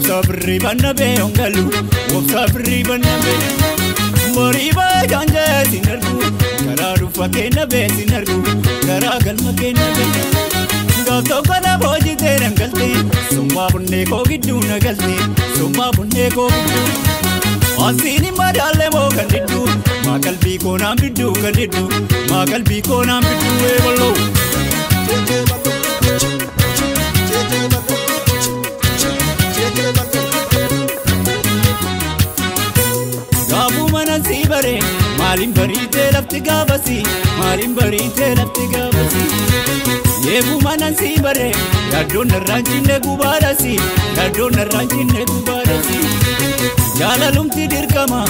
Sabri banabe ongalu, sabri banabe. Moriba janja sinergu, kararu fakena be sinergu, karagal makena be. Gato kana boji terem galte, summa bunne ko giddu na galte, summa bunne ko giddu. Asini madale mo kandidu, magal bi ko nam biddu kandidu, magal bi ko nam biddu e bollo. Sibare, malim barite lafti gabasi, malim barite lafti gabasi. Yebu manan sibare, yadon ranjine gubarasi, yadon ranjine gubarasi. Jala lumti dirkama,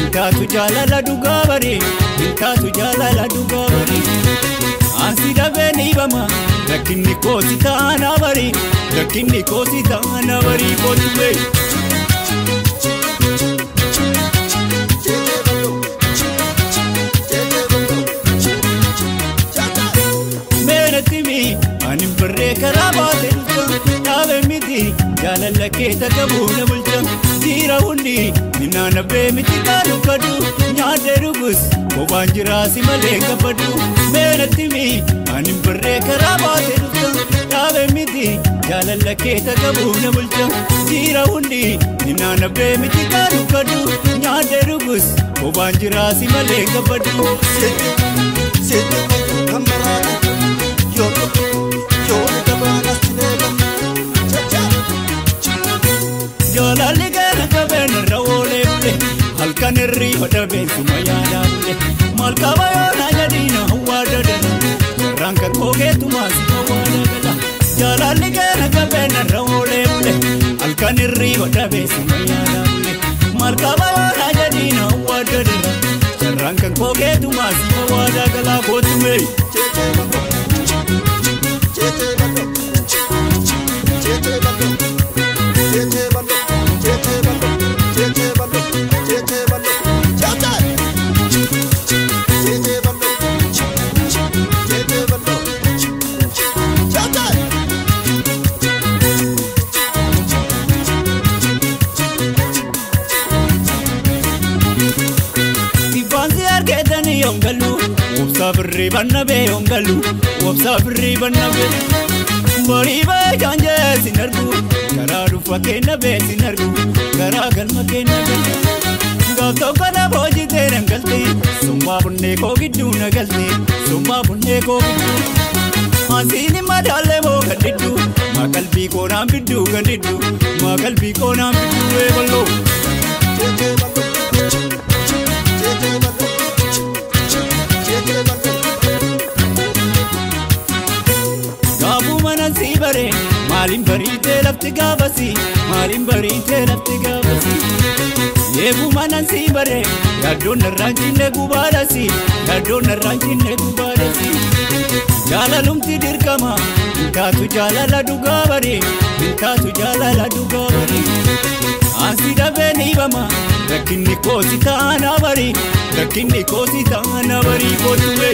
intatu jala la dugabari, intatu jala la dugabari. Ansi dabe nibama, lakini kosi taana bari, lakini kosi taana bari kotume. Anim barre karabate dutta, taave miti, jala lake takabuna bulta. Jira undi, minana be miti karu kadu, nyade rubus, kobanjira simale kapadu. Menatimi, anim barre karabate dutta, taave miti, jala lake takabuna bulta. Jira undi, minana be miti karu kadu, nyade rubus, kobanjira simale kapadu. Sete, kamarada, yo. Jala ligana kaben rawole ble, halkan ri pada ben sumayana ble. Malka bayo na jadina wada dana, rangka koge tumas wada dana. Jala ligana kaben rawole ble, halkan ri pada ben sumayana ble. Malka bayo na jadina wada dana, rangka koge tumas wada dana kotume. Sabri banabe ongalu, sabri banabe. Moriba janja sinergu, kararu fakena be sinergu, karagal makena be. Gato kana boji terem galte, summa bunne ko giddu na galte, summa bunne ko giddu. Asini madale mo kandidu, magal bi ko nam biddu kandidu, magal bi ko nam biddu e bollo. Sibare, malim barite lafti gabasi, malim barite lafti gabasi. Yebu manan sibare, yadon ranjine gubarasi, yadon ranjine gubarasi. Jala lumti dirkama, intatu jala la dugabari, intatu jala la dugabari. Ansi dabe nibama, lakini kosi taana bari, lakini kosi taana bari kotume.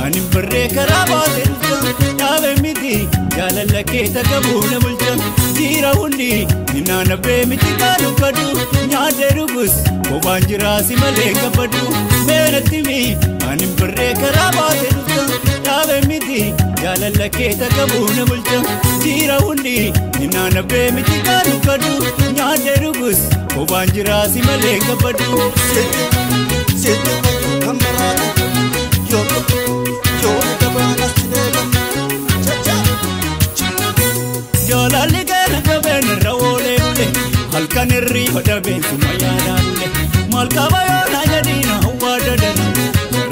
Anim barre karabate dutta, taave miti, jala lake takabuna bulta. Jira undi, minana be miti karu kadu, nyade rubus, kobanjira simale kapadu. Menatimi, anim barre karabate dutta, taave miti, jala lake takabuna bulta. Jira undi, minana be miti karu kadu, nyade rubus, kobanjira simale kapadu. Sete, kamarada, yo. Jala ligana kaben rawole ble, halkan ri pada ben sumayana ble. Malka bayo na jadina wada dana,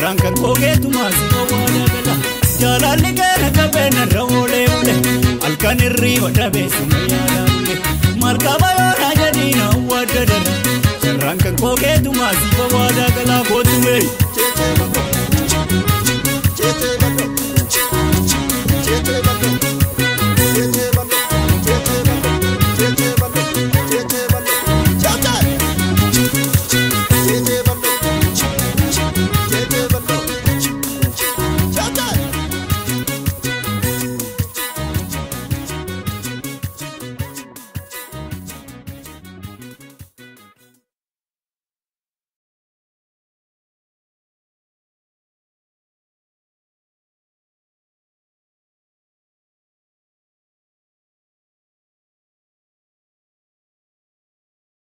Sirran kan kogeetu maasi bawwaadha gala jaalalli keenya qabeenya rawoolee ule halkan hirriba dhabeessuma yaada ule malkaba yoona jedhiina wadda dara sirran kan kogeetu maasi bawwaadha gala kootu mee. Chete bako